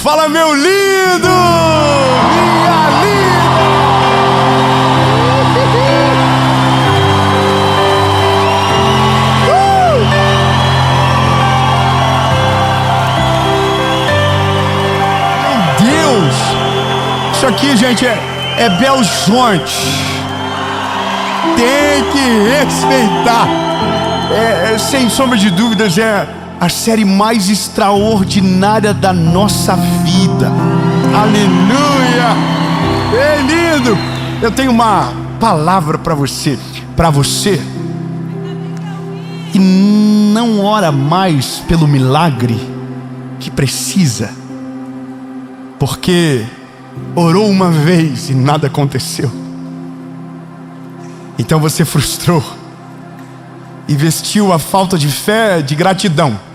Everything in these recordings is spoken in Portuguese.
Fala, meu lindo! Minha linda! Meu Deus! Isso aqui, gente, é Belo Horizonte. Tem que respeitar. Sem sombra de dúvidas, é a série mais extraordinária da nossa vida. Aleluia! É lindo! Eu tenho uma palavra para você que não ora mais pelo milagre que precisa, porque orou uma vez e nada aconteceu. Então você frustrou e vestiu a falta de fé de gratidão.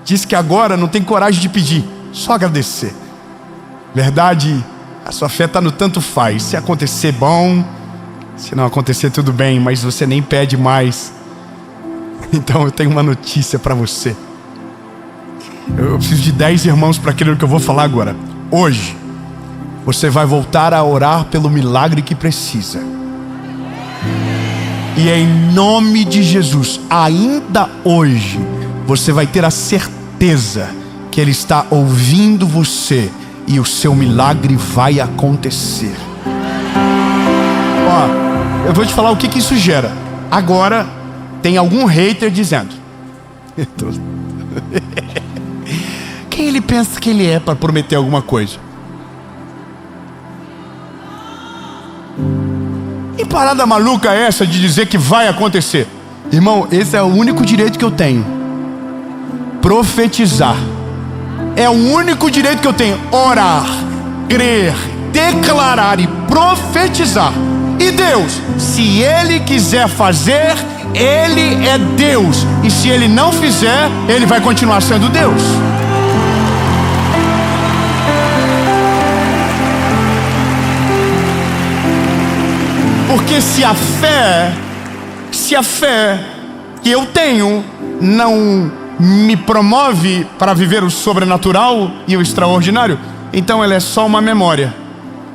Diz que agora não tem coragem de pedir, só agradecer. Verdade, a sua fé está no tanto faz. Se acontecer, bom. Se não acontecer, tudo bem, mas você nem pede mais. Então eu tenho uma notícia para você. Eu preciso de 10 irmãos para aquilo que eu vou falar agora. Hoje, você vai voltar a orar pelo milagre que precisa. E em nome de Jesus, ainda hoje, você vai ter a certeza que Ele está ouvindo você e o seu milagre vai acontecer. Ó, eu vou te falar o que isso gera. Agora, tem algum hater dizendo: quem ele pensa que ele é para prometer alguma coisa? Que parada maluca é essa de dizer que vai acontecer? Irmão, esse é o único direito que eu tenho. Profetizar. É o único direito que eu tenho. Orar, crer, declarar e profetizar. E Deus, se Ele quiser fazer, Ele é Deus. E se Ele não fizer, Ele vai continuar sendo Deus. Porque se a fé que eu tenho não me promove para viver o sobrenatural e o extraordinário, então ela é só uma memória,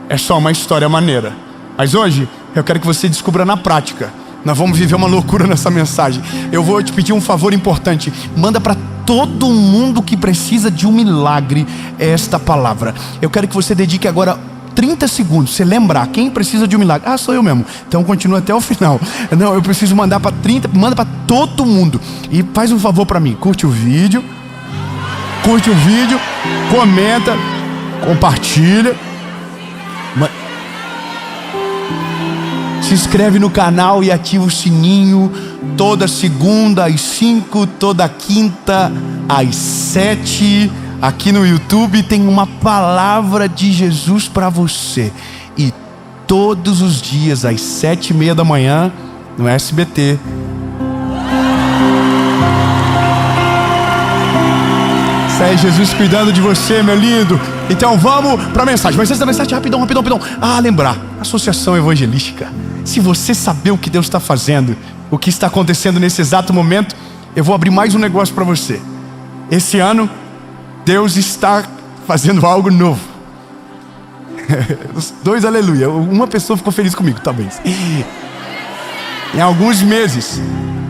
é só uma história maneira. Mas hoje eu quero que você descubra na prática. Nós vamos viver uma loucura nessa mensagem. Eu vou te pedir um favor importante. Manda para todo mundo que precisa de um milagre esta palavra. Eu quero que você dedique agora 30 segundos, você lembrar quem precisa de um milagre. Ah, sou eu mesmo. Então continua até o final. Não, eu preciso mandar para 30, manda para todo mundo. E faz um favor para mim, curte o vídeo, comenta, compartilha, se inscreve no canal e ativa o sininho. Toda segunda às 5, toda quinta às 7. Aqui no YouTube tem uma palavra de Jesus para você. E todos os dias às 7:30 da manhã no SBT. Isso aí, Jesus cuidando de você, meu lindo. Então vamos para a mensagem. Mas essa mensagem, rapidão. Lembrar, Associação Evangelística. Se você saber o que Deus está fazendo, o que está acontecendo nesse exato momento, eu vou abrir mais um negócio para você. Esse ano Deus está fazendo algo novo. Os dois, aleluia. Uma pessoa ficou feliz comigo, talvez. Em alguns meses,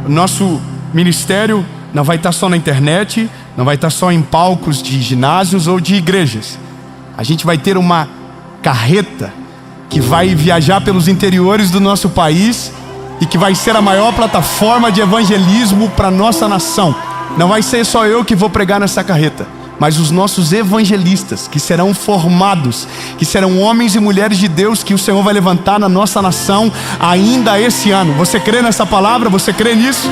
o nosso ministério não vai estar só na internet, não vai estar só em palcos de ginásios ou de igrejas. A gente vai ter uma carreta que vai viajar pelos interiores do nosso país e que vai ser a maior plataforma de evangelismo para a nossa nação. Não vai ser só eu que vou pregar nessa carreta, mas os nossos evangelistas que serão formados, que serão homens e mulheres de Deus que o Senhor vai levantar na nossa nação ainda esse ano. Você crê nessa palavra? Você crê nisso?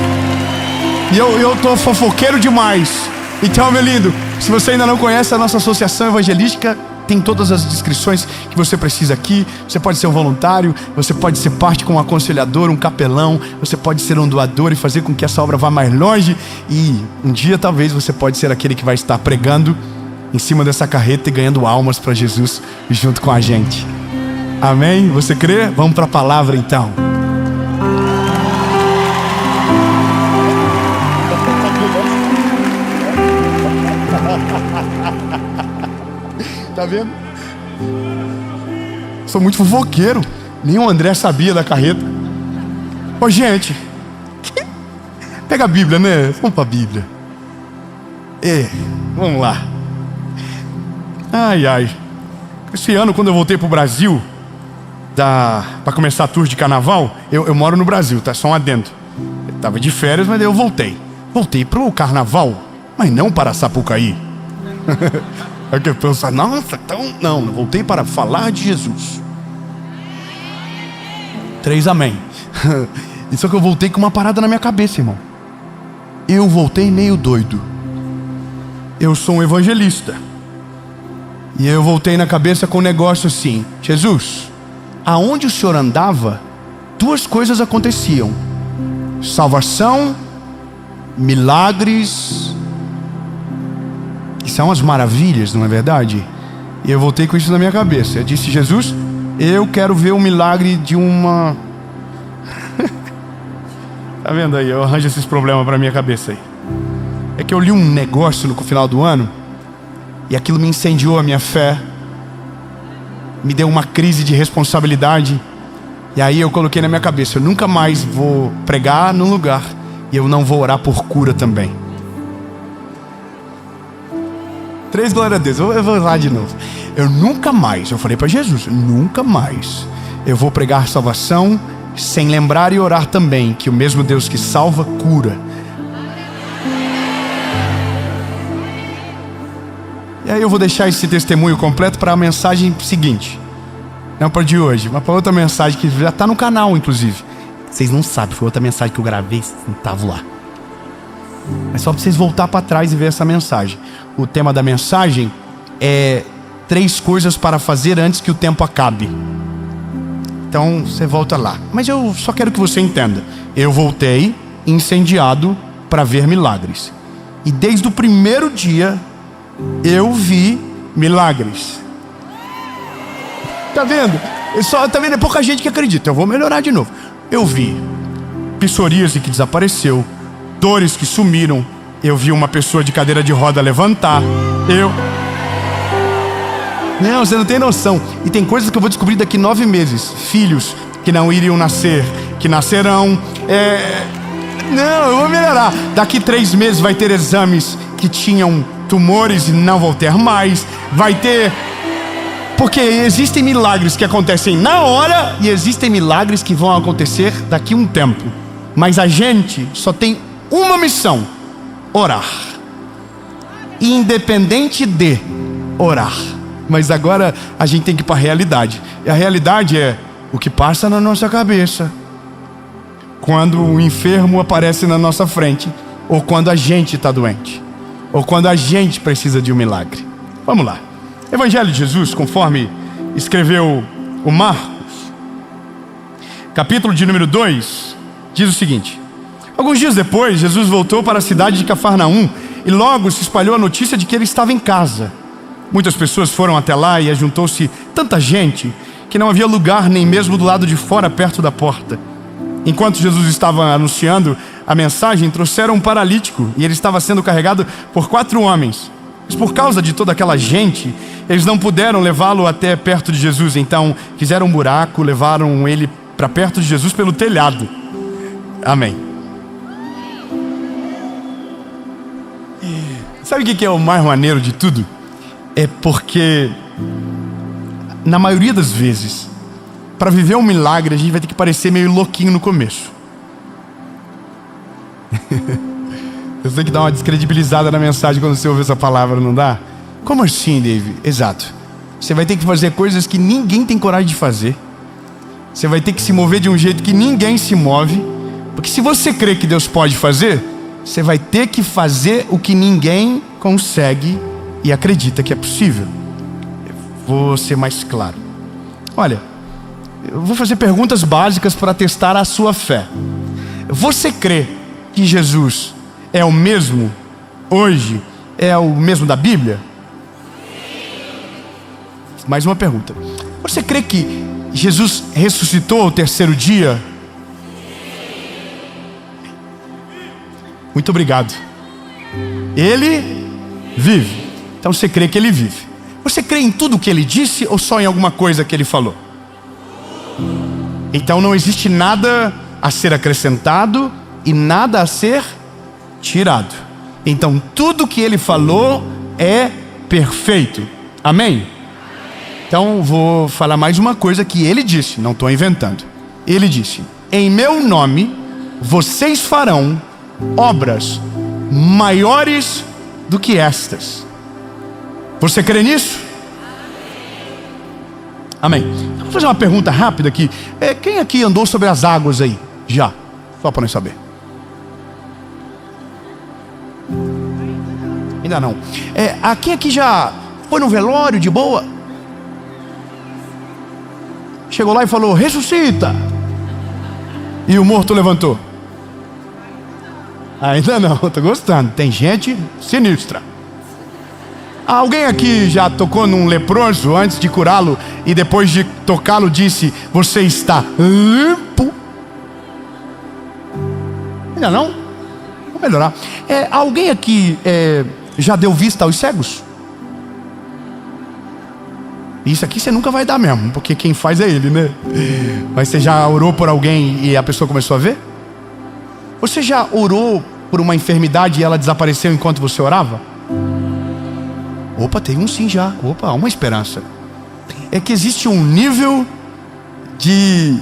E eu tô fofoqueiro demais. Então, meu lindo, se você ainda não conhece a nossa associação evangelística, tem todas as descrições que você precisa aqui. Você pode ser um voluntário, você pode ser parte com um aconselhador, um capelão, você pode ser um doador e fazer com que essa obra vá mais longe. E um dia talvez você pode ser aquele que vai estar pregando em cima dessa carreta e ganhando almas para Jesus junto com a gente. Amém? Você crê? Vamos para a palavra então. Tá vendo? Sou muito fofoqueiro. Nem o André sabia da carreta. Ô, gente, pega a Bíblia, né? Vamos pra Bíblia. Vamos lá. Ai, ai. Esse ano, quando eu voltei pro Brasil, para começar a tour de carnaval, eu moro no Brasil, tá? Só um adendo. Eu tava de férias, mas daí eu voltei. Voltei pro carnaval, mas não para Sapucaí. É que eu penso, nossa, então não, voltei para falar de Jesus. 3 amém. Só que eu voltei com uma parada na minha cabeça, irmão. Eu voltei meio doido. Eu sou um evangelista. E eu voltei na cabeça com um negócio assim: Jesus, aonde o Senhor andava, 2 coisas aconteciam: salvação, milagres. Que são as maravilhas, não é verdade? E eu voltei com isso na minha cabeça. Eu disse: Jesus, eu quero ver um milagre de uma... Tá vendo aí? Eu arranjo esses problemas pra minha cabeça aí. É que eu li um negócio no final do ano e aquilo me incendiou a minha fé, me deu uma crise de responsabilidade. E aí eu coloquei na minha cabeça: eu nunca mais vou pregar num lugar e eu não vou orar por cura também. 3 glória a Deus. Eu vou lá de novo. Eu nunca mais, eu falei para Jesus, nunca mais eu vou pregar salvação sem lembrar e orar também que o mesmo Deus que salva, cura. E aí eu vou deixar esse testemunho completo para a mensagem seguinte. Não para de hoje, mas para outra mensagem que já está no canal, inclusive. Vocês não sabem, foi outra mensagem que eu gravei, não estava lá. É só para vocês voltar para trás e ver essa mensagem. O tema da mensagem é 3 coisas para fazer antes que o tempo acabe. Então você volta lá. Mas eu só quero que você entenda: eu voltei incendiado para ver milagres. E desde o primeiro dia eu vi milagres. Tá vendo? Tá vendo? É pouca gente que acredita. Eu vou melhorar de novo. Eu vi psoríase que desapareceu, dores que sumiram. Eu vi uma pessoa de cadeira de roda levantar. Não, você não tem noção. E tem coisas que eu vou descobrir daqui 9 meses. Filhos que não iriam nascer, que nascerão. Não, eu vou melhorar. Daqui 3 meses vai ter exames que tinham tumores e não vão ter mais. Vai ter... Porque existem milagres que acontecem na hora e existem milagres que vão acontecer daqui a um tempo. Mas a gente só tem uma missão: orar. Independente de orar. Mas agora a gente tem que ir para a realidade. E a realidade é o que passa na nossa cabeça quando o enfermo aparece na nossa frente, ou quando a gente está doente, ou quando a gente precisa de um milagre. Vamos lá. Evangelho de Jesus, conforme escreveu o Marcos, capítulo de número 2, diz o seguinte: alguns dias depois, Jesus voltou para a cidade de Cafarnaum e logo se espalhou a notícia de que ele estava em casa. Muitas pessoas foram até lá e ajuntou-se tanta gente que não havia lugar nem mesmo do lado de fora, perto da porta. Enquanto Jesus estava anunciando a mensagem, trouxeram um paralítico e ele estava sendo carregado por 4 homens. Mas por causa de toda aquela gente, eles não puderam levá-lo até perto de Jesus. Então fizeram um buraco, levaram ele para perto de Jesus pelo telhado. Amém. Sabe o que é o mais maneiro de tudo? É porque, na maioria das vezes, para viver um milagre, a gente vai ter que parecer meio louquinho no começo. Você tem que dar uma descredibilizada na mensagem quando você ouve essa palavra, não dá? Como assim, Dave? Exato. Você vai ter que fazer coisas que ninguém tem coragem de fazer. Você vai ter que se mover de um jeito que ninguém se move. Porque se você crê que Deus pode fazer, você vai ter que fazer o que ninguém consegue e acredita que é possível. Eu vou ser mais claro. Olha, eu vou fazer perguntas básicas para testar a sua fé. Você crê que Jesus é o mesmo hoje? É o mesmo da Bíblia? Mais uma pergunta. Você crê que Jesus ressuscitou ao 3º dia? Muito obrigado. Ele vive. Então você crê que ele vive. Você crê em tudo que ele disse ou só em alguma coisa que ele falou? Então não existe nada a ser acrescentado e nada a ser tirado. Então tudo que ele falou é perfeito. Amém? Então vou falar mais uma coisa que ele disse, não estou inventando. Ele disse: em meu nome vocês farão obras maiores do que estas. Você crê nisso? Amém. Vou fazer uma pergunta rápida aqui. Quem aqui andou sobre as águas aí? Já? Só para nós saber. Ainda não. Quem aqui já foi no velório de boa? Chegou lá e falou: ressuscita! E o morto levantou? Ainda não, tô gostando. Tem gente sinistra. Alguém aqui já tocou num leproso antes de curá-lo e depois de tocá-lo disse: você está limpo? Ainda não? Vou melhorar. Alguém aqui já deu vista aos cegos? Isso aqui você nunca vai dar mesmo, porque quem faz é ele, né? Mas você já orou por alguém e a pessoa começou a ver? Você já orou por uma enfermidade e ela desapareceu enquanto você orava? Opa, tem um sim já. Opa, há uma esperança. É que existe um nível de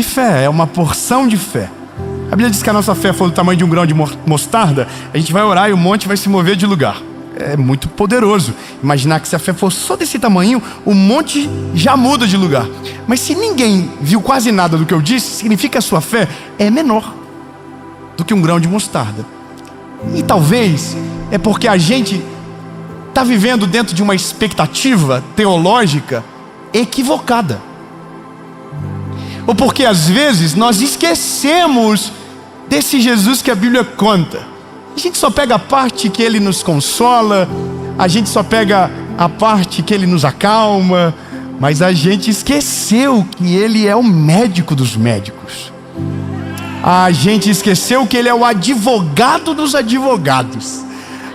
fé, é uma porção de fé. A Bíblia diz que a nossa fé for do tamanho de um grão de mostarda, a gente vai orar e o monte vai se mover de lugar. É muito poderoso imaginar que se a fé for só desse tamanho, o monte já muda de lugar. Mas se ninguém viu quase nada do que eu disse, significa que a sua fé é menor do que um grão de mostarda. E talvez é porque a gente está vivendo dentro de uma expectativa teológica equivocada. Ou porque às vezes nós esquecemos desse Jesus que a Bíblia conta. A gente só pega a parte que ele nos consola, a gente só pega a parte que ele nos acalma, mas a gente esqueceu que ele é o médico dos médicos. A gente esqueceu que ele é o advogado dos advogados.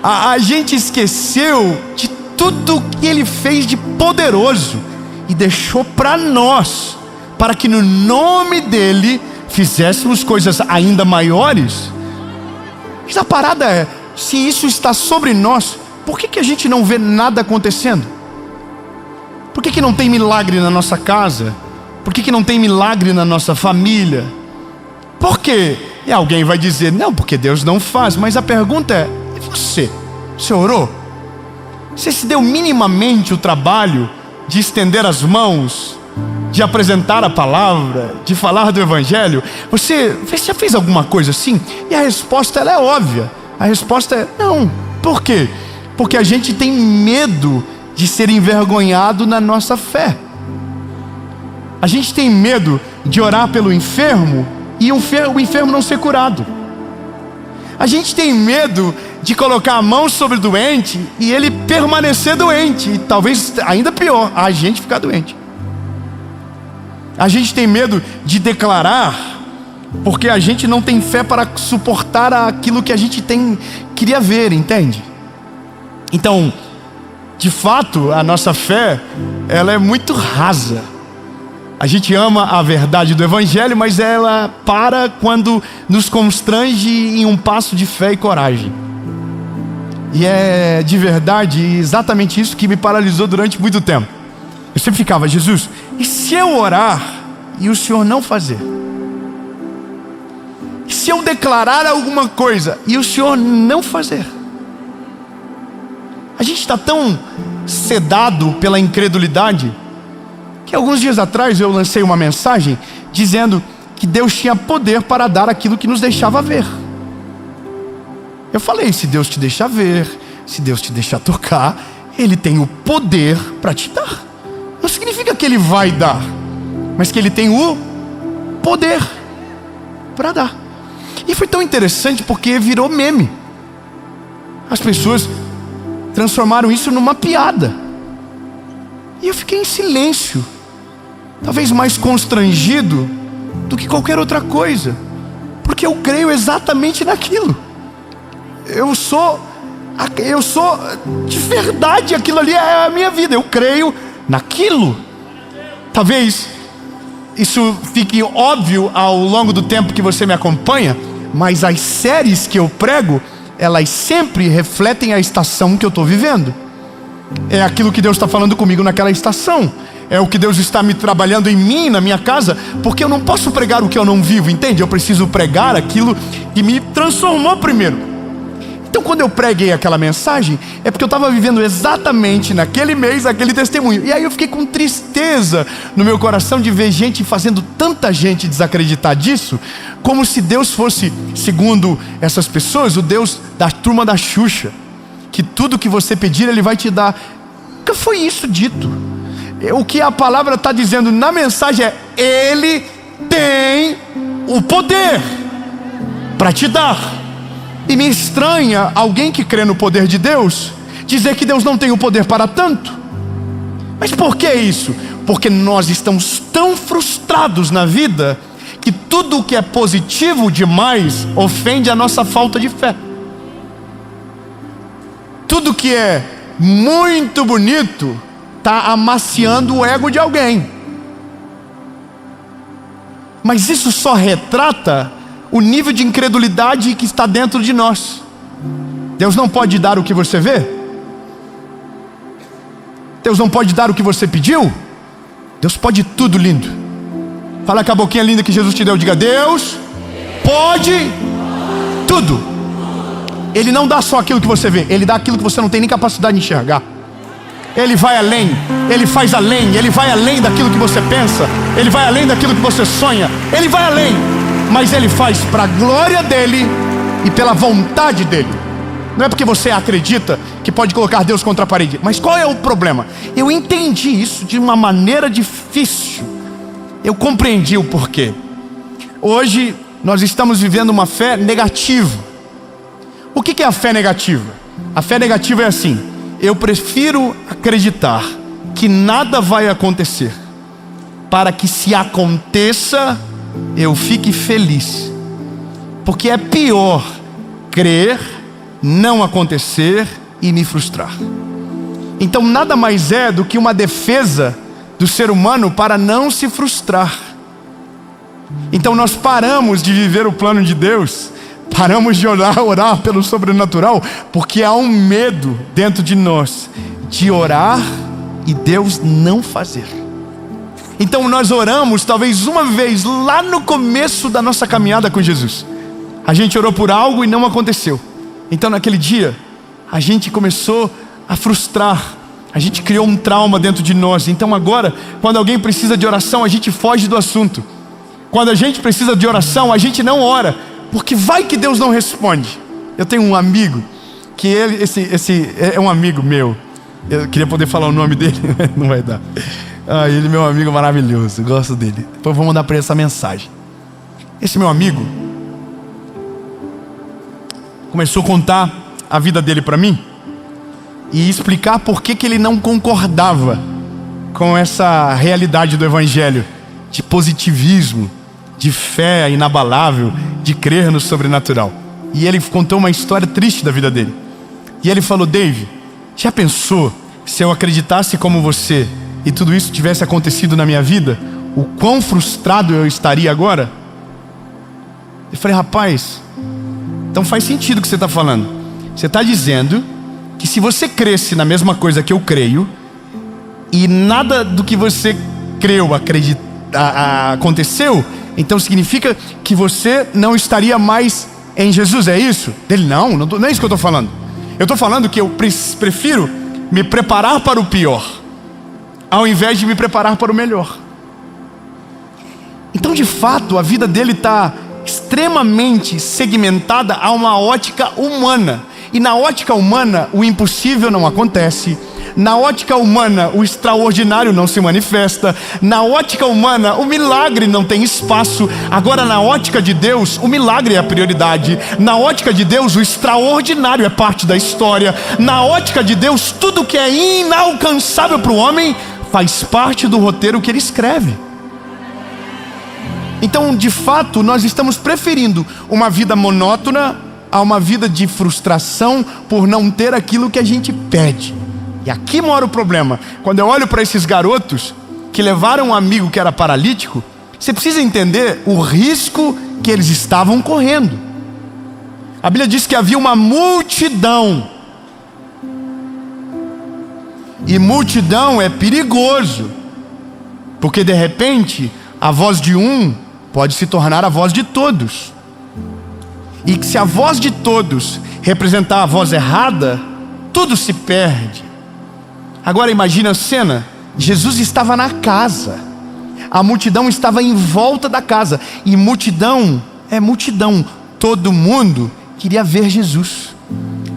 A gente esqueceu de tudo que ele fez de poderoso e deixou para nós, para que no nome dele fizéssemos coisas ainda maiores. Mas a parada é, se isso está sobre nós, por que a gente não vê nada acontecendo? Por que não tem milagre na nossa casa? Por que não tem milagre na nossa família? Por quê? E alguém vai dizer: não, porque Deus não faz. Mas a pergunta é: e você? Você orou? Você se deu minimamente o trabalho de estender as mãos, de apresentar a palavra, de falar do Evangelho? Você já fez alguma coisa assim? E a resposta ela é óbvia. A resposta é não. Por quê? Porque a gente tem medo de ser envergonhado na nossa fé. A gente tem medo de orar pelo enfermo e o enfermo não ser curado. A gente tem medo de colocar a mão sobre o doente e ele permanecer doente, e talvez ainda pior, a gente ficar doente. A gente tem medo de declarar, porque a gente não tem fé para suportar aquilo que a gente queria ver, entende? Então, de fato, a nossa fé, ela é muito rasa. A gente ama a verdade do Evangelho, mas ela para quando nos constrange em um passo de fé e coragem. E é de verdade exatamente isso que me paralisou durante muito tempo. Eu sempre ficava: Jesus, e se eu orar e o Senhor não fazer? E se eu declarar alguma coisa e o Senhor não fazer? A gente está tão sedado pela incredulidade que alguns dias atrás eu lancei uma mensagem dizendo que Deus tinha poder para dar aquilo que nos deixava ver. Eu falei: se Deus te deixa ver, se Deus te deixa tocar, Ele tem o poder para te dar. Não significa que Ele vai dar, mas que Ele tem o poder para dar. E foi tão interessante porque virou meme. As pessoas transformaram isso numa piada. E eu fiquei em silêncio, talvez mais constrangido do que qualquer outra coisa, porque eu creio exatamente naquilo. Eu sou Eu sou de verdade, aquilo ali é a minha vida. Eu creio naquilo. Talvez isso fique óbvio ao longo do tempo que você me acompanha, mas as séries que eu prego, elas sempre refletem a estação que eu estou vivendo. É aquilo que Deus está falando comigo naquela estação. É o que Deus está me trabalhando em mim, na minha casa, porque eu não posso pregar o que eu não vivo, entende? Eu preciso pregar aquilo que me transformou primeiro. Então quando eu preguei aquela mensagem, é porque eu estava vivendo exatamente naquele mês, aquele testemunho. E aí eu fiquei com tristeza no meu coração de ver gente fazendo tanta gente desacreditar disso, como se Deus fosse, segundo essas pessoas, o Deus da turma da Xuxa, que tudo que você pedir Ele vai te dar. Nunca foi isso dito. O que a palavra está dizendo na mensagem é: Ele tem o poder para te dar. E me estranha alguém que crê no poder de Deus dizer que Deus não tem o poder para tanto. Mas por que isso? Porque nós estamos tão frustrados na vida que tudo o que é positivo demais ofende a nossa falta de fé. Tudo que é muito bonito está amaciando o ego de alguém. Mas isso só retrata o nível de incredulidade que está dentro de nós. Deus não pode dar o que você vê? Deus não pode dar o que você pediu? Deus pode tudo, lindo. Fala com a boquinha linda que Jesus te deu. Diga: Deus pode tudo. Ele não dá só aquilo que você vê, Ele dá aquilo que você não tem nem capacidade de enxergar. Ele vai além, Ele faz além, Ele vai além daquilo que você pensa, Ele vai além daquilo que você sonha, Ele vai além. Mas Ele faz para a glória dEle e pela vontade dEle. Não é porque você acredita que pode colocar Deus contra a parede. Mas qual é o problema? Eu entendi isso de uma maneira difícil. Eu compreendi o porquê. Hoje nós estamos vivendo uma fé negativa. O que é a fé negativa? A fé negativa é assim: eu prefiro acreditar que nada vai acontecer, para que, se aconteça, eu fique feliz. Porque é pior crer, não acontecer e me frustrar. Então nada mais é do que uma defesa do ser humano para não se frustrar. Então nós paramos de viver o plano de Deus, paramos de orar pelo sobrenatural, porque há um medo dentro de nós de orar e Deus não fazer. Então nós oramos talvez uma vez lá no começo da nossa caminhada com Jesus. A gente orou por algo e não aconteceu. Então naquele dia a gente começou a frustrar. A gente criou um trauma dentro de nós. Então agora, quando alguém precisa de oração, a gente foge do assunto. Quando a gente precisa de oração, a gente não ora, porque vai que Deus não responde. Eu tenho um amigo que esse é um amigo meu. Eu queria poder falar o nome dele, não vai dar. Ele é meu amigo maravilhoso, eu gosto dele. Depois eu vou mandar para ele essa mensagem. Esse meu amigo começou a contar a vida dele para mim e explicar por que ele não concordava com essa realidade do evangelho, de positivismo, de fé inabalável, de crer no sobrenatural. E ele contou uma história triste da vida dele. E ele falou: Dave, já pensou se eu acreditasse como você e tudo isso tivesse acontecido na minha vida, o quão frustrado eu estaria agora? Eu falei: rapaz, então faz sentido o que você está falando. Você está dizendo que se você cresce na mesma coisa que eu creio, e nada do que você creu aconteceu, então significa que você não estaria mais em Jesus, é isso? Ele: não é isso que eu estou falando. Eu estou falando que eu prefiro me preparar para o pior, ao invés de me preparar para o melhor. Então de fato a vida dele está extremamente segmentada a uma ótica humana. E na ótica humana o impossível não acontece. Na ótica humana o extraordinário não se manifesta. Na ótica humana o milagre não tem espaço. Agora na ótica de Deus o milagre é a prioridade. Na ótica de Deus o extraordinário é parte da história. Na ótica de Deus tudo que é inalcançável para o homem faz parte do roteiro que ele escreve. Então de fato nós estamos preferindo uma vida monótona, a uma vida de frustração por não ter aquilo que a gente pede. E aqui mora o problema. Quando eu olho para esses garotos que levaram um amigo que era paralítico, você precisa entender o risco que eles estavam correndo. A Bíblia diz que havia uma multidão. E multidão é perigoso, porque de repente a voz de um pode se tornar a voz de todos. E que se a voz de todos representar a voz errada, tudo se perde. Agora imagina a cena. Jesus estava na casa, a multidão estava em volta da casa. E multidão é multidão. Todo mundo queria ver Jesus,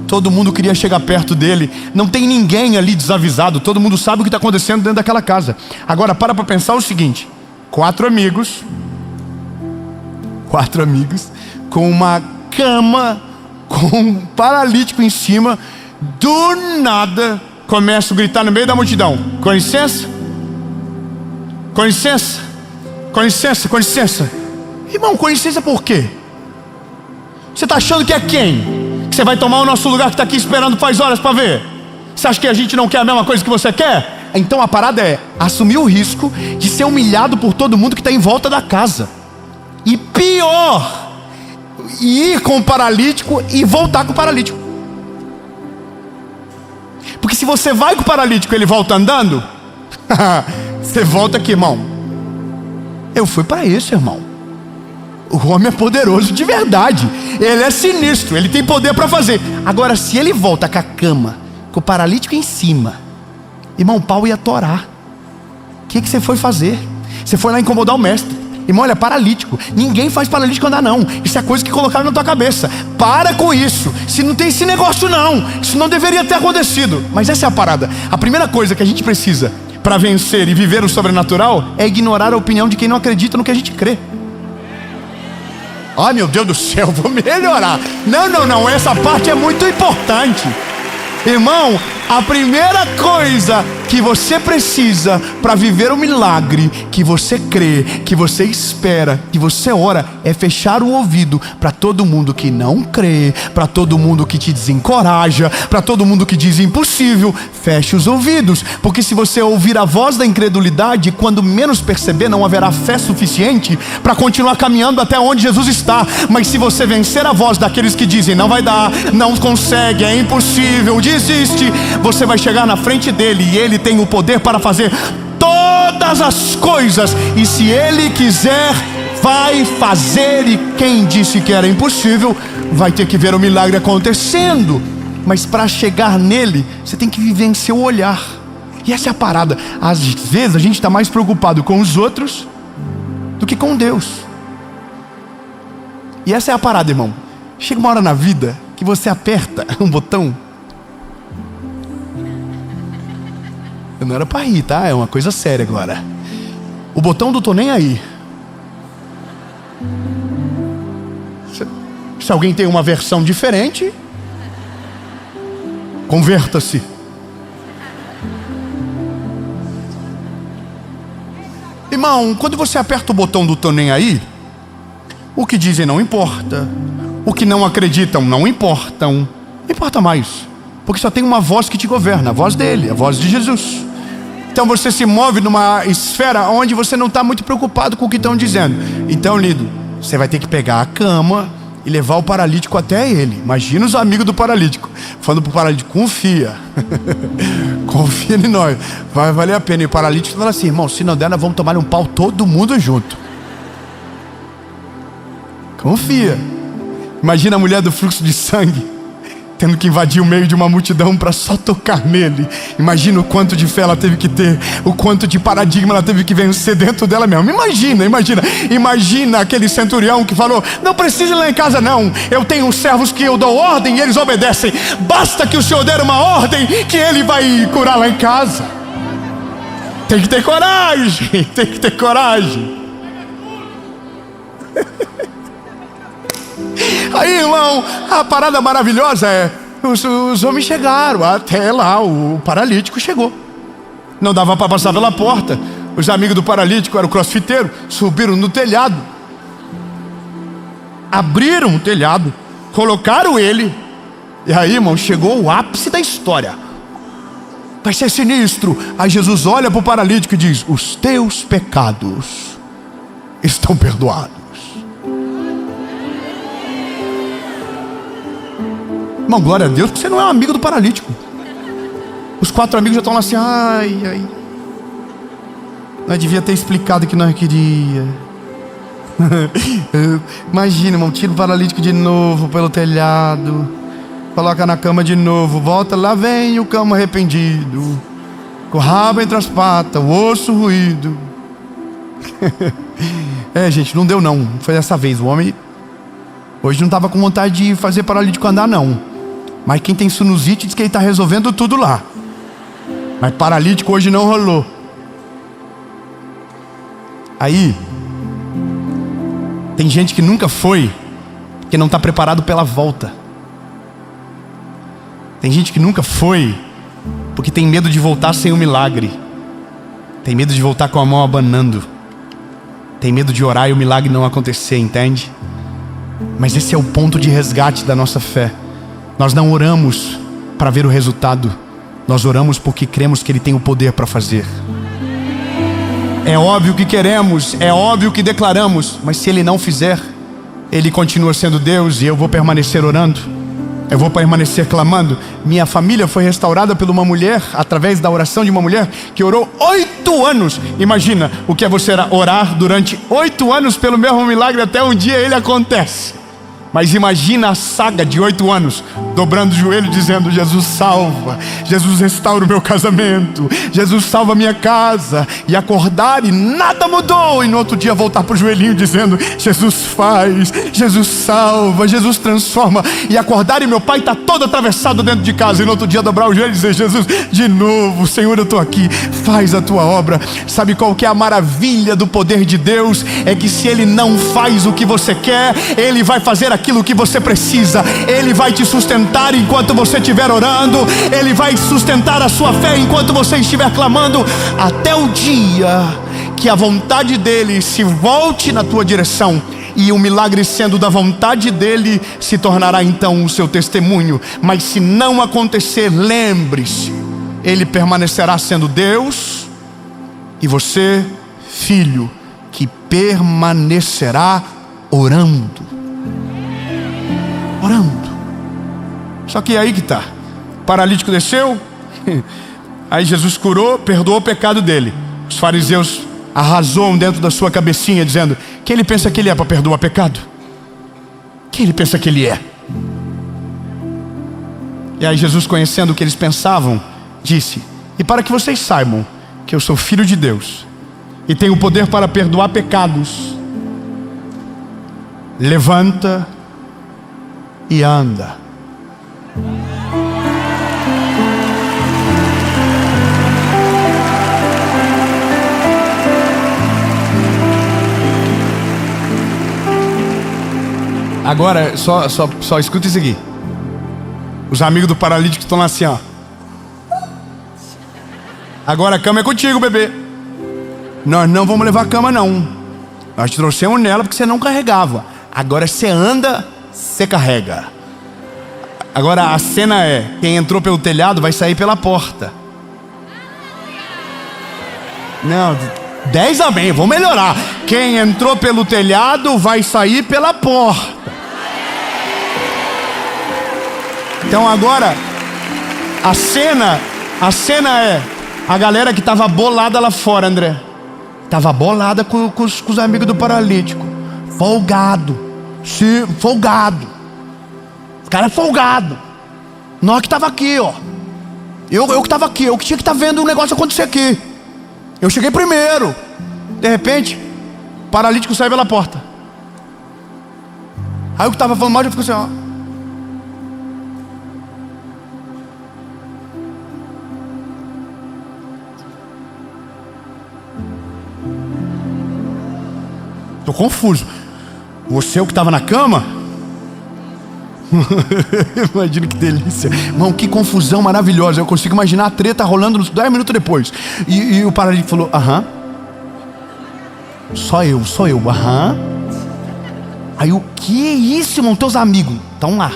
todo mundo queria chegar perto dele. Não tem ninguém ali desavisado, todo mundo sabe o que está acontecendo dentro daquela casa. Agora para pensar o seguinte: quatro amigos com uma cama, com um paralítico em cima. Do nada começam a gritar no meio da multidão: com licença, com licença, com licença, com licença. Irmão, com licença por quê? Você está achando que é quem? Que você vai tomar o nosso lugar que está aqui esperando faz horas para ver? Você acha que a gente não quer a mesma coisa que você quer? Então a parada é assumir o risco de ser humilhado por todo mundo que está em volta da casa. E pior, ir com o paralítico e voltar com o paralítico. Porque se você vai com o paralítico e ele volta andando, você volta aqui, irmão. Eu fui para isso, irmão. O homem é poderoso de verdade. Ele é sinistro, ele tem poder para fazer. Agora, se ele volta com a cama, com o paralítico em cima, irmão, o pau ia torar. O que você foi fazer? Você foi lá incomodar o mestre. Irmão, ele é paralítico. Ninguém faz paralítico andar não. Isso é coisa que colocaram na tua cabeça. Para com isso. Se não tem esse negócio não. Isso não deveria ter acontecido. Mas essa é a parada. A primeira coisa que a gente precisa para vencer e viver o sobrenatural é ignorar a opinião de quem não acredita no que a gente crê. Ai, meu Deus do céu, vou melhorar. Não, essa parte é muito importante. Irmão, a primeira coisa que você precisa para viver o milagre que você crê, que você espera, que você ora, é fechar o ouvido para todo mundo que não crê, para todo mundo que te desencoraja, para todo mundo que diz impossível. Feche os ouvidos, porque se você ouvir a voz da incredulidade, quando menos perceber, não haverá fé suficiente para continuar caminhando até onde Jesus está. Mas se você vencer a voz daqueles que dizem não vai dar, não consegue, é impossível, desiste, você vai chegar na frente dele e ele tem o poder para fazer todas as coisas. E se ele quiser, vai fazer. E quem disse que era impossível vai ter que ver o milagre acontecendo. Mas para chegar nele, você tem que vivenciar o olhar. E essa é a parada. Às vezes a gente está mais preocupado com os outros do que com Deus. E essa é a parada, irmão. Chega uma hora na vida que você aperta um botão. Não era pra rir, tá? É uma coisa séria agora. O botão do tô nem aí. Se alguém tem uma versão diferente, converta-se. Irmão, quando você aperta o botão do tô nem aí, o que dizem não importa, o que não acreditam não importam. Não importa mais, porque só tem uma voz que te governa, a voz dele, a voz de Jesus. Então você se move numa esfera onde você não está muito preocupado com o que estão dizendo. Então, lindo, você vai ter que pegar a cama e levar o paralítico até ele. Imagina os amigos do paralítico falando pro paralítico: confia. Confia em nós, vai valer a pena. E o paralítico fala assim: irmão, se não der, nós vamos tomar um pau todo mundo junto. Confia. Imagina a mulher do fluxo de sangue tendo que invadir o meio de uma multidão para só tocar nele. Imagina o quanto de fé ela teve que ter, o quanto de paradigma ela teve que vencer dentro dela mesma. Imagina aquele centurião que falou: não precisa ir lá em casa não, eu tenho servos que eu dou ordem e eles obedecem, basta que o Senhor der uma ordem que ele vai curar lá em casa. Tem que ter coragem, tem que ter coragem. Aí, irmão, a parada maravilhosa é: os homens chegaram até lá, o paralítico chegou. Não dava para passar pela porta. Os amigos do paralítico eram crossfiteiro, subiram no telhado, abriram o telhado, colocaram ele. E aí, irmão, chegou o ápice da história. Vai ser sinistro. Aí Jesus olha para o paralítico e diz: os teus pecados estão perdoados. Irmão, glória a Deus, porque você não é um amigo do paralítico. Os 4 amigos já estão lá assim: ai. Nós devia ter explicado que nós queria. Imagina, irmão, tira o paralítico de novo pelo telhado, coloca na cama de novo, volta, lá vem o cão arrependido, com o rabo entre as patas, o osso ruído. Gente, não deu não, foi dessa vez. O homem hoje não estava com vontade de fazer paralítico andar não. Mas quem tem sinusite diz que ele está resolvendo tudo lá. Mas paralítico hoje não rolou. Aí tem gente que nunca foi porque não está preparado pela volta. Tem gente que nunca foi porque tem medo de voltar sem o milagre. Tem medo de voltar com a mão abanando. Tem medo de orar e o milagre não acontecer, entende? Mas esse é o ponto de resgate da nossa fé. Nós não oramos para ver o resultado. Nós oramos porque cremos que Ele tem o poder para fazer. É óbvio que queremos, é óbvio que declaramos, mas se Ele não fizer, Ele continua sendo Deus e eu vou permanecer orando. Eu vou permanecer clamando. Minha família foi restaurada por uma mulher, através da oração de uma mulher que orou 8 anos. Imagina o que é você orar durante 8 anos pelo mesmo milagre até um dia ele acontece. Mas imagina a saga de 8 anos, dobrando o joelho dizendo: Jesus salva, Jesus restaura o meu casamento, Jesus salva a minha casa. E acordar e nada mudou. E no outro dia voltar para o joelhinho dizendo: Jesus faz, Jesus salva, Jesus transforma. E acordar e meu pai está todo atravessado dentro de casa. E no outro dia dobrar o joelho e dizer: Jesus, de novo, Senhor, eu estou aqui, faz a tua obra. Sabe qual que é a maravilha do poder de Deus? É que se Ele não faz o que você quer, Ele vai fazer aquilo que você precisa. Ele vai te sustentar enquanto você estiver orando. Ele vai sustentar a sua fé enquanto você estiver clamando, até o dia que a vontade dEle se volte na tua direção. E o milagre sendo da vontade dEle se tornará então o seu testemunho. Mas se não acontecer, lembre-se, Ele permanecerá sendo Deus e você, filho, que permanecerá orando. Só que é aí que está. O paralítico desceu, aí Jesus curou, perdoou o pecado dele. Os fariseus arrasou dentro da sua cabecinha dizendo: quem ele pensa que ele é para perdoar pecado? Quem ele pensa que ele é? E aí Jesus, conhecendo o que eles pensavam, disse: e para que vocês saibam que eu sou filho de Deus e tenho poder para perdoar pecados, levanta e anda. Agora, só escuta isso aqui. Os amigos do paralítico estão lá assim, ó. Agora a cama é contigo, bebê. Nós não vamos levar a cama, não. Nós te trouxemos nela porque você não carregava. Agora você anda, você carrega. Agora a cena é: quem entrou pelo telhado vai sair pela porta. Não, 10 amém, vou melhorar. Quem entrou pelo telhado vai sair pela porta. Então agora a cena é a galera que estava bolada lá fora, André. Estava bolada com os amigos do paralítico. Folgado. Sim, folgado. Os caras é folgado. Nós que estava aqui, ó. Eu que estava aqui, eu que tinha que estar vendo o negócio acontecer aqui. Eu cheguei primeiro. De repente, o paralítico saiu pela porta. Aí o que estava falando mal já ficou assim, ó. Estou confuso. Você é o que estava na cama? Imagina que delícia. Irmão, que confusão maravilhosa. Eu consigo imaginar a treta rolando 10 minutos depois. E o paralítico falou: aham. Só eu, aham. Aí o que é isso, irmão? Teus amigos estão lá.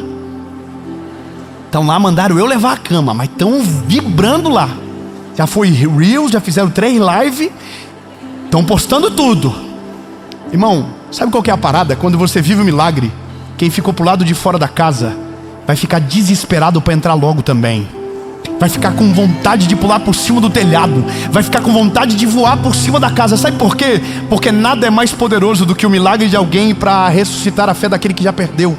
Estão lá, mandaram eu levar a cama, mas estão vibrando lá. Já foi Reels, já fizeram 3 lives. Estão postando tudo. Irmão, sabe qual que é a parada? Quando você vive o milagre, quem ficou pro lado de fora da casa vai ficar desesperado para entrar logo também. Vai ficar com vontade de pular por cima do telhado. Vai ficar com vontade de voar por cima da casa. Sabe por quê? Porque nada é mais poderoso do que o milagre de alguém para ressuscitar a fé daquele que já perdeu.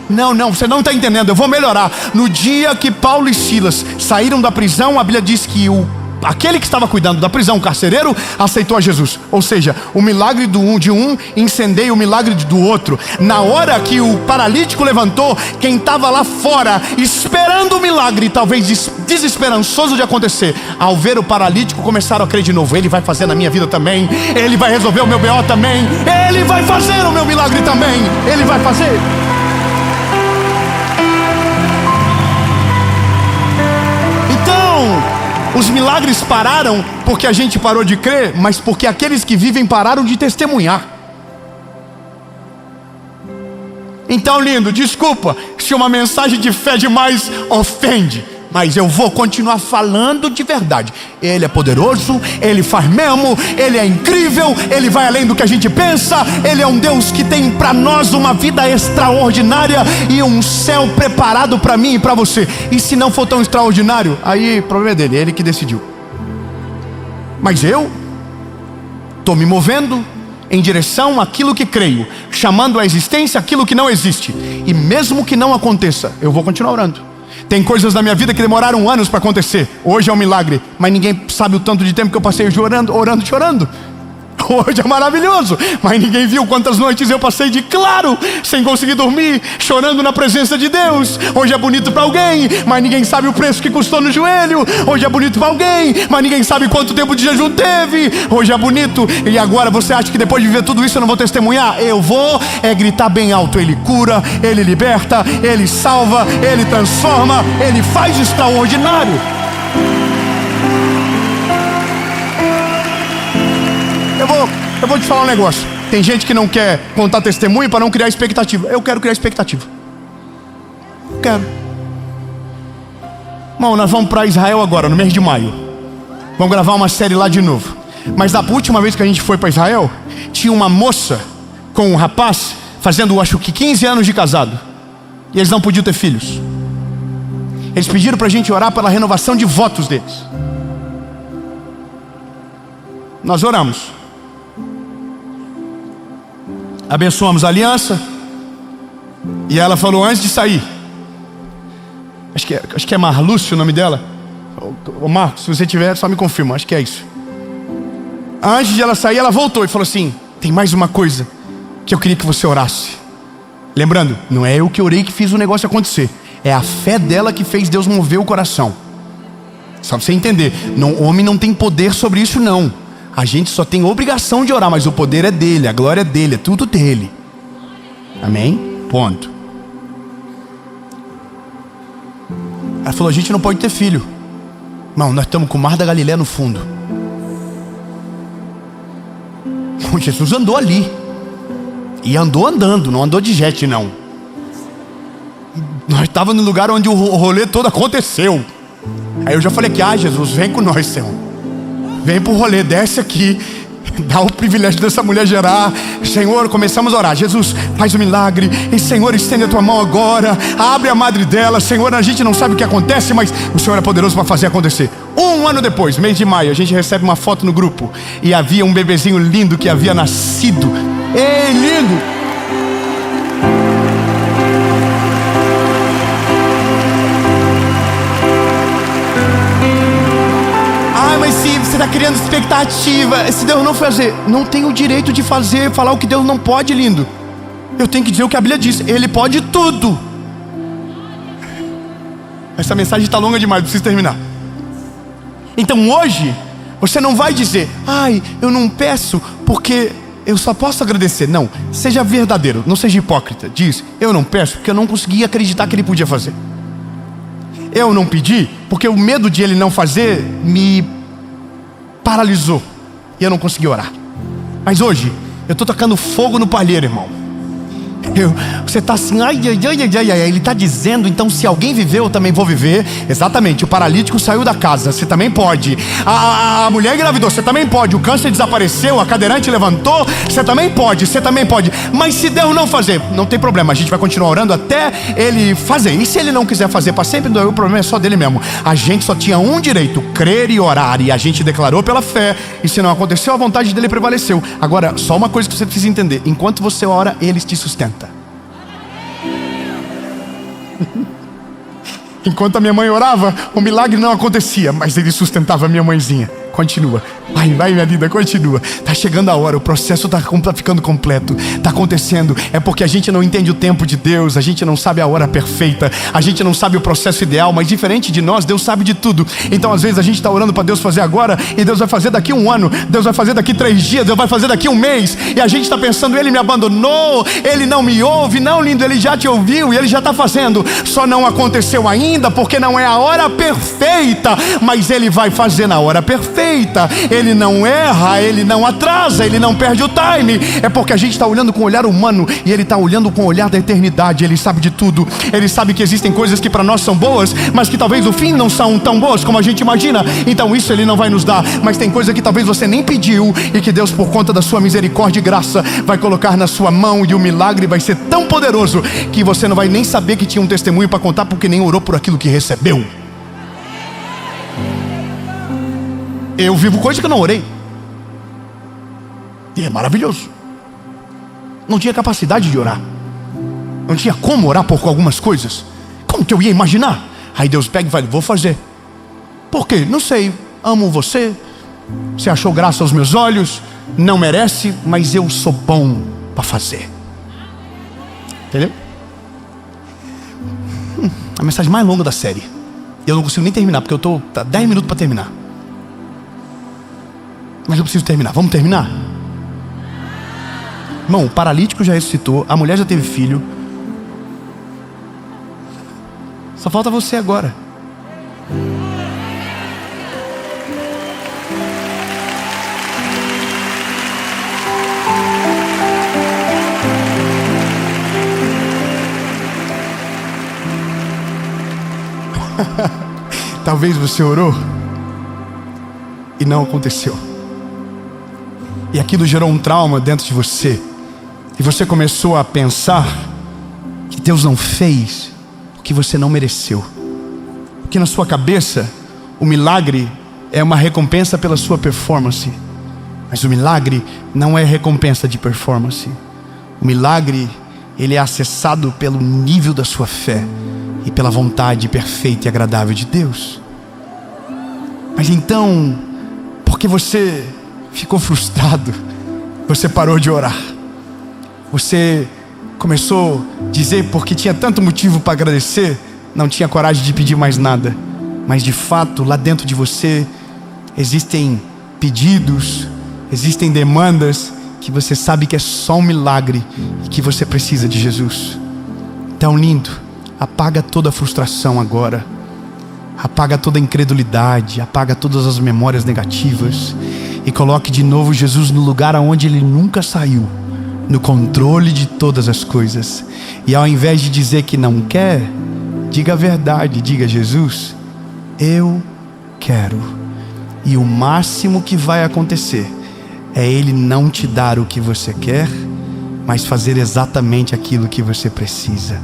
Não, você não está entendendo. Eu vou melhorar. No dia que Paulo e Silas saíram da prisão, a Bíblia diz que aquele que estava cuidando da prisão, o carcereiro, aceitou a Jesus. Ou seja, o milagre de um incendeia o milagre do outro. Na hora que o paralítico levantou, quem estava lá fora esperando o milagre, talvez desesperançoso de acontecer, ao ver o paralítico, começaram a crer de novo. Ele vai fazer na minha vida também. Ele vai resolver o meu BO também. Ele vai fazer o meu milagre também. Ele vai fazer. Os milagres pararam porque a gente parou de crer, mas porque aqueles que vivem pararam de testemunhar. Então, lindo, desculpa se uma mensagem de fé demais ofende, mas eu vou continuar falando de verdade. Ele é poderoso, Ele faz mesmo, Ele é incrível, Ele vai além do que a gente pensa. Ele é um Deus que tem para nós uma vida extraordinária e um céu preparado para mim e para você. E se não for tão extraordinário, aí o problema é dele, é Ele que decidiu. Mas eu estou me movendo em direção àquilo que creio, chamando à existência aquilo que não existe. E mesmo que não aconteça, eu vou continuar orando. Tem coisas na minha vida que demoraram anos para acontecer. Hoje é um milagre, mas ninguém sabe o tanto de tempo que eu passei orando, chorando. Hoje é maravilhoso, mas ninguém viu quantas noites eu passei de claro, sem conseguir dormir, chorando na presença de Deus. Hoje é bonito para alguém, mas ninguém sabe o preço que custou no joelho. Hoje é bonito para alguém, mas ninguém sabe quanto tempo de jejum teve. Hoje é bonito, e agora você acha que depois de viver tudo isso eu não vou testemunhar? Eu vou gritar bem alto. Ele cura, Ele liberta, Ele salva, Ele transforma, Ele faz extraordinário. Eu vou te falar um negócio. Tem gente que não quer contar testemunho para não criar expectativa. Eu quero criar expectativa. Quero. Irmão, nós vamos para Israel agora, no mês de maio. Vamos gravar uma série lá de novo. Mas da última vez que a gente foi para Israel, tinha uma moça com um rapaz fazendo, acho que 15 anos de casado. E eles não podiam ter filhos. Eles pediram para a gente orar pela renovação de votos deles. Nós oramos. Abençoamos a aliança. E ela falou antes de sair, acho que é Marlúcio o nome dela. Ô Marcos, se você tiver, só me confirma, acho que é isso. Antes de ela sair, ela voltou e falou assim: tem mais uma coisa que eu queria que você orasse. Lembrando, não é eu que orei que fiz o negócio acontecer. É a fé dela que fez Deus mover o coração. Só pra você entender, o homem não tem poder sobre isso não. A gente só tem obrigação de orar, mas o poder é dele, a glória é dele, é tudo dele. Amém? Ponto. Ela falou: a gente não pode ter filho. Irmão, nós estamos com o Mar da Galileia no fundo. Jesus andou ali. E andou andando, não andou de jet não. Nós estávamos no lugar onde o rolê todo aconteceu. Aí eu já falei que: Jesus, vem com nós, Senhor. Vem pro rolê, desce aqui, dá o privilégio dessa mulher gerar. Senhor, começamos a orar: Jesus, faz um milagre. E Senhor, estende a tua mão agora, abre a madre dela. Senhor, a gente não sabe o que acontece, mas o Senhor é poderoso para fazer acontecer. 1 ano depois, mês de maio, a gente recebe uma foto no grupo e havia um bebezinho lindo que havia nascido. Ei, lindo! Mas se você está criando expectativa, se Deus não fazer, não tem o direito de fazer, falar o que Deus não pode, lindo. Eu tenho que dizer o que a Bíblia diz: Ele pode tudo. Essa mensagem está longa demais, preciso terminar. Então hoje, você não vai dizer: ai, eu não peço porque eu só posso agradecer. Não, seja verdadeiro, não seja hipócrita. Diz: eu não peço porque eu não consegui acreditar que Ele podia fazer. Eu não pedi porque o medo de Ele não fazer me paralisou e eu não consegui orar. Mas hoje eu estou tocando fogo no palheiro, irmão. Você está assim, ai, ele está dizendo, então se alguém viveu, eu também vou viver. Exatamente, o paralítico saiu da casa, você também pode. A mulher engravidou, você também pode. O câncer desapareceu, a cadeirante levantou, você também pode, você também pode. Mas se Deus não fazer, não tem problema, a gente vai continuar orando até Ele fazer. E se Ele não quiser fazer para sempre, o problema é só dele mesmo. A gente só tinha um direito, crer e orar. E a gente declarou pela fé, e se não aconteceu, a vontade dele prevaleceu. Agora, só uma coisa que você precisa entender: enquanto você ora, Ele te sustenta. Enquanto a minha mãe orava, o milagre não acontecia, mas Ele sustentava a minha mãezinha. Continua, vai minha linda, continua. Tá chegando a hora, o processo tá ficando completo, tá acontecendo. É porque a gente não entende o tempo de Deus, a gente não sabe a hora perfeita, a gente não sabe o processo ideal, mas diferente de nós, Deus sabe de tudo. Então às vezes a gente está orando para Deus fazer agora, e Deus vai fazer daqui 1 ano, Deus vai fazer daqui 3 dias, Deus vai fazer daqui 1 mês, e a gente está pensando: Ele me abandonou, Ele não me ouve. Não, lindo, Ele já te ouviu e Ele já está fazendo, só não aconteceu ainda porque não é a hora perfeita, mas Ele vai fazer na hora perfeita. Ele não erra, Ele não atrasa, Ele não perde o time. É porque a gente está olhando com o olhar humano e Ele está olhando com o olhar da eternidade. Ele sabe de tudo, Ele sabe que existem coisas que para nós são boas, mas que talvez no fim não são tão boas como a gente imagina. Então isso Ele não vai nos dar, mas tem coisa que talvez você nem pediu, e que Deus, por conta da sua misericórdia e graça, vai colocar na sua mão, e o milagre vai ser tão poderoso que você não vai nem saber que tinha um testemunho para contar, porque nem orou por aquilo que recebeu. Eu vivo coisa que eu não orei, e é maravilhoso. Não tinha capacidade de orar, não tinha como orar por algumas coisas. Como que eu ia imaginar? Aí Deus pega e fala: vou fazer. Por quê? Não sei, amo você, você achou graça aos meus olhos, não merece, mas eu sou bom para fazer. Entendeu? A mensagem mais longa da série, eu não consigo nem terminar, porque eu estou 10 minutos para terminar. Mas eu preciso terminar, vamos terminar? Irmão, o paralítico já ressuscitou, a mulher já teve filho, só falta você agora. Talvez você orou e não aconteceu, e aquilo gerou um trauma dentro de você, e você começou a pensar que Deus não fez porque você não mereceu, porque na sua cabeça o milagre é uma recompensa pela sua performance. Mas o milagre não é recompensa de performance. O milagre, ele é acessado pelo nível da sua fé e pela vontade perfeita e agradável de Deus. Mas então, porque você ficou frustrado, você parou de orar. Você começou a dizer, porque tinha tanto motivo para agradecer, não tinha coragem de pedir mais nada. Mas de fato, lá dentro de você existem pedidos, existem demandas que você sabe que é só um milagre e que você precisa de Jesus. Então, lindo, apaga toda a frustração agora, apaga toda a incredulidade, apaga todas as memórias negativas e coloque de novo Jesus no lugar aonde Ele nunca saiu, no controle de todas as coisas. E ao invés de dizer que não quer, diga a verdade, diga: Jesus, eu quero. E o máximo que vai acontecer é Ele não te dar o que você quer, mas fazer exatamente aquilo que você precisa.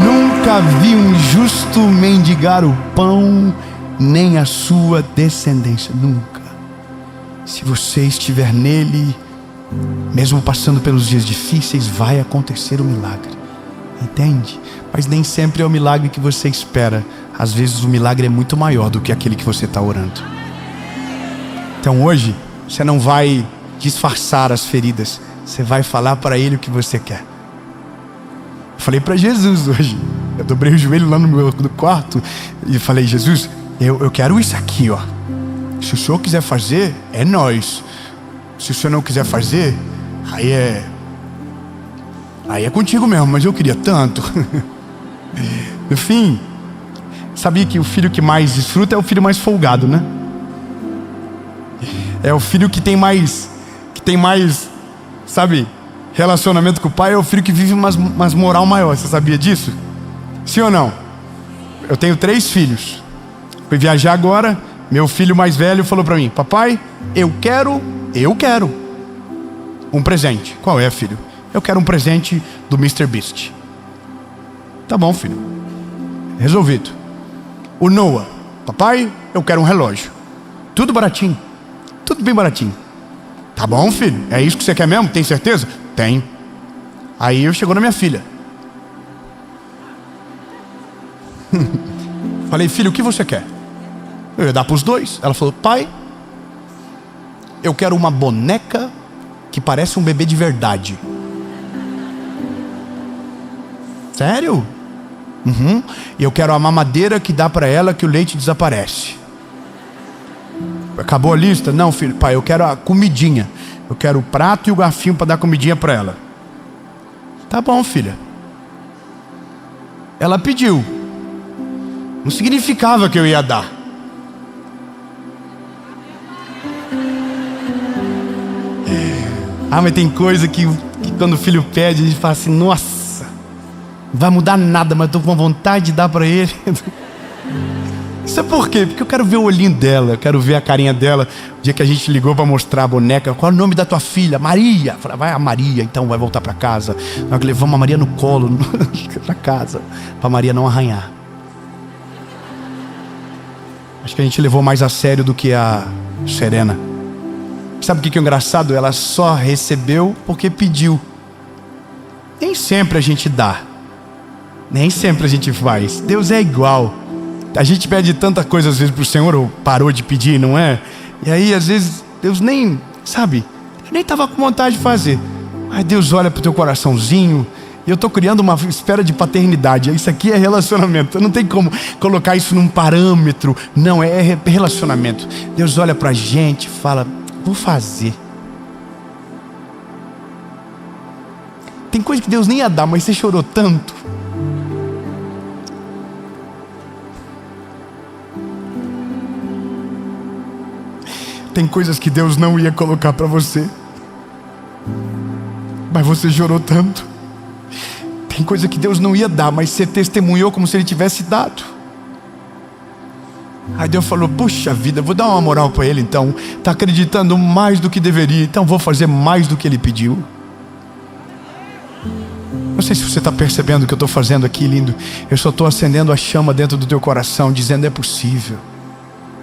Nunca vi um justo mendigar o pão, nem a sua descendência. Nunca. Se você estiver nele, mesmo passando pelos dias difíceis, vai acontecer o milagre. Entende? Mas nem sempre é o milagre que você espera. Às vezes o milagre é muito maior do que aquele que você está orando. Então hoje, você não vai disfarçar as feridas, você vai falar para Ele o que você quer. Eu falei para Jesus hoje, eu dobrei o joelho lá no meu quarto e falei: Jesus, eu quero isso aqui, ó. Se o Senhor quiser fazer, é nós. Se o Senhor não quiser fazer, aí é contigo mesmo, mas eu queria tanto. No fim, Sabia que o filho que mais desfruta é o filho mais folgado, né? É o filho que tem mais, sabe, relacionamento com o pai. É o filho que vive umas moral maior. Você sabia disso? Sim ou não? Eu tenho 3 filhos. Fui viajar agora. Meu filho mais velho falou pra mim: papai, eu quero um presente. Qual é, filho? Eu quero um presente do Mr. Beast. Tá bom, filho, resolvido. O Noah: papai, eu quero um relógio. Tudo baratinho, tudo bem baratinho. Tá bom, filho, é isso que você quer mesmo? Tem certeza? Tem. Aí eu chegou na minha filha. Falei: filho, o que você quer? Eu ia dar para os 2. Ela falou: pai, eu quero uma boneca que parece um bebê de verdade. Sério? Uhum. E eu quero a mamadeira que dá para ela que o leite desaparece. Acabou a lista? Não, filho. Pai, eu quero a comidinha. Eu quero o prato e o garfinho para dar comidinha para ela. Tá bom, filha. Ela pediu. Não significava que eu ia dar. Mas tem coisa que quando o filho pede, a gente fala assim: nossa, não vai mudar nada, mas estou com vontade de dar para ele. Isso é por quê? Porque eu quero ver o olhinho dela, eu quero ver a carinha dela. O dia que a gente ligou para mostrar a boneca: qual é o nome da tua filha? Maria. Falei: vai a Maria, então vai voltar para casa. Nós levamos a Maria no colo para casa, para Maria não arranhar. Acho que a gente levou mais a sério do que a Serena. Sabe o que é engraçado? Ela só recebeu porque pediu. Nem sempre a gente dá, nem sempre a gente faz. Deus é igual. A gente pede tanta coisa às vezes para o Senhor, ou parou de pedir, não é? E aí às vezes Deus nem, sabe, eu nem estava com vontade de fazer. Aí Deus olha para o teu coraçãozinho. E eu estou criando uma espera de paternidade. Isso aqui é relacionamento. Não tem como colocar isso num parâmetro. Não, é relacionamento. Deus olha para a gente e fala: vou fazer. Tem coisa que Deus nem ia dar, mas você chorou tanto. Tem coisas que Deus não ia colocar para você, mas você chorou tanto. Tem coisa que Deus não ia dar, mas você testemunhou como se Ele tivesse dado. Aí Deus falou: puxa vida, vou dar uma moral para ele então. Está acreditando mais do que deveria, então vou fazer mais do que ele pediu. Não sei se você está percebendo o que eu estou fazendo aqui, lindo. Eu só estou acendendo a chama dentro do teu coração, dizendo: é possível.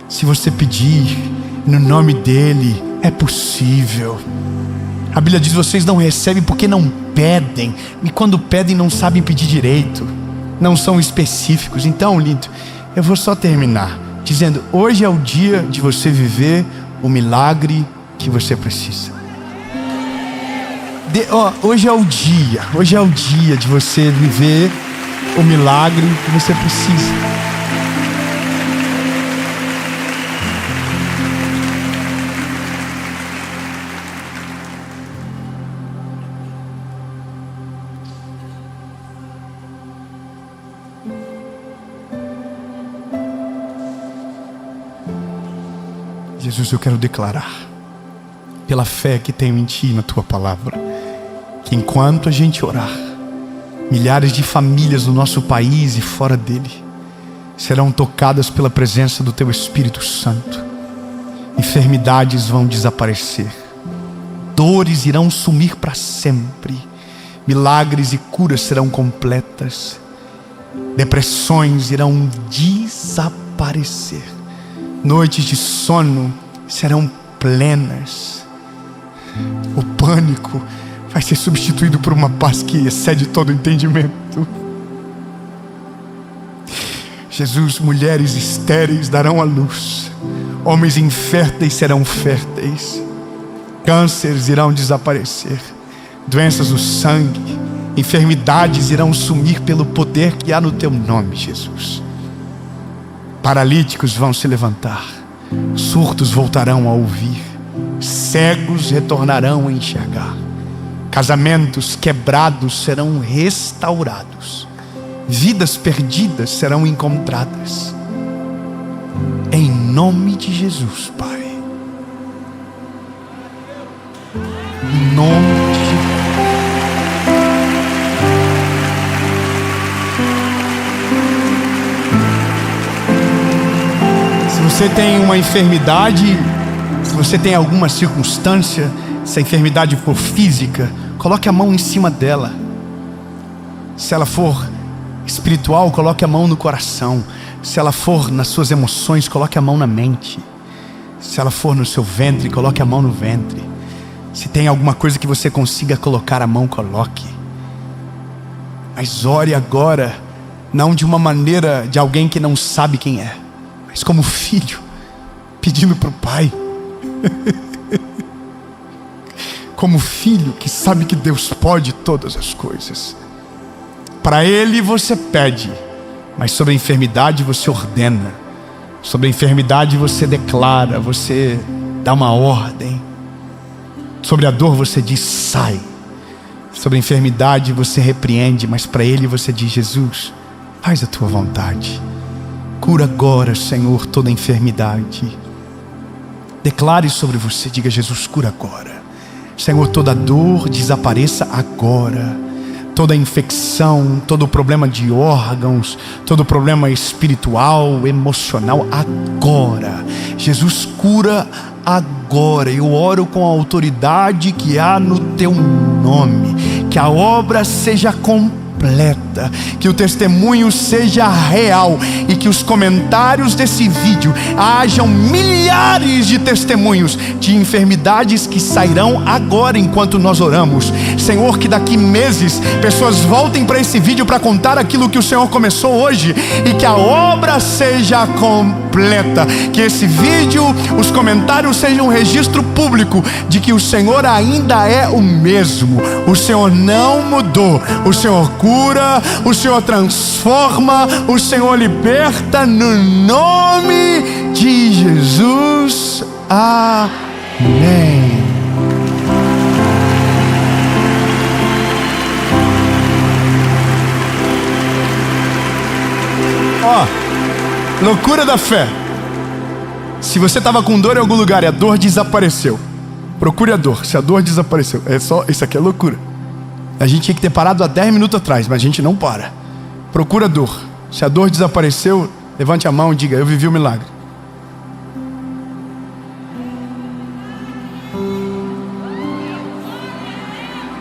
Se você pedir no nome dEle, é possível. A Bíblia diz: vocês não recebem porque não pedem. E quando pedem não sabem pedir direito, não são específicos. Então, lindo, eu vou só terminar dizendo: hoje é o dia de você viver o milagre que você precisa. Hoje é o dia de você viver o milagre que você precisa. Jesus, eu quero declarar, pela fé que tenho em Ti e na Tua palavra, que enquanto a gente orar, milhares de famílias no nosso país e fora dele serão tocadas pela presença do Teu Espírito Santo. Enfermidades vão desaparecer, dores irão sumir para sempre, milagres e curas serão completas, depressões irão desaparecer, noites de sono serão plenas, o pânico vai ser substituído por uma paz que excede todo entendimento. Jesus, mulheres estéreis darão à luz, homens inférteis serão férteis, cânceres irão desaparecer, doenças do sangue, enfermidades irão sumir pelo poder que há no Teu nome, Jesus. Paralíticos vão se levantar, surdos voltarão a ouvir, cegos retornarão a enxergar, casamentos quebrados serão restaurados, vidas perdidas serão encontradas. Em nome de Jesus, Pai. Em nome de Jesus. Se você tem uma enfermidade, se você tem alguma circunstância, se a enfermidade for física, coloque a mão em cima dela. Se ela for espiritual, coloque a mão no coração. Se ela for nas suas emoções, coloque a mão na mente. Se ela for no seu ventre, coloque a mão no ventre. Se tem alguma coisa que você consiga colocar a mão, coloque. Mas ore agora, não de uma maneira de alguém que não sabe quem é, mas como filho, pedindo para o Pai. Como filho que sabe que Deus pode todas as coisas. Para Ele você pede, mas sobre a enfermidade você ordena. Sobre a enfermidade você declara, você dá uma ordem. Sobre a dor você diz sai. Sobre a enfermidade você repreende, mas para Ele você diz: Jesus, faz a tua vontade. Cura agora, Senhor, toda enfermidade. Declare sobre você, diga: Jesus, cura agora. Senhor, toda dor desapareça agora. Toda infecção, todo problema de órgãos, todo problema espiritual, emocional, agora. Jesus, cura agora. Eu oro com a autoridade que há no teu nome. Que a obra seja completa, que o testemunho seja real e que os comentários desse vídeo hajam milhares de testemunhos de enfermidades que sairão agora enquanto nós oramos. Senhor, que daqui meses pessoas voltem para esse vídeo para contar aquilo que o Senhor começou hoje e que a obra seja completa. Que esse vídeo, os comentários sejam um registro público de que o Senhor ainda é o mesmo. O Senhor não mudou. O Senhor cura, o Senhor transforma, o Senhor liberta, no nome de Jesus. Amém. Loucura da fé. Se você estava com dor em algum lugar e a dor desapareceu, procure a dor. Se a dor desapareceu, isso aqui é loucura. A gente tinha que ter parado há 10 minutos atrás, mas a gente não para. Procura a dor. Se a dor desapareceu, levante a mão e diga: eu vivi o milagre.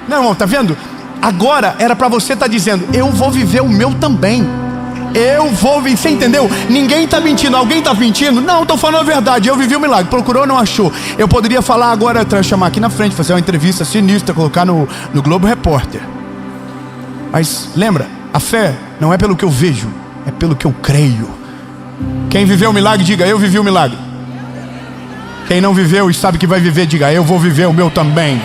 Não, irmão, tá vendo? Agora era para você estar dizendo: eu vou viver o meu também. Eu vou viver, você entendeu? Ninguém está mentindo. Alguém está mentindo? Não, estou falando a verdade. Eu vivi o milagre. Procurou, não achou. Eu poderia falar agora, chamar aqui na frente, fazer uma entrevista sinistra, colocar no Globo Repórter. Mas lembra, a fé não é pelo que eu vejo, é pelo que eu creio. Quem viveu o milagre, diga: eu vivi o milagre. Quem não viveu e sabe que vai viver, diga: eu vou viver o meu também.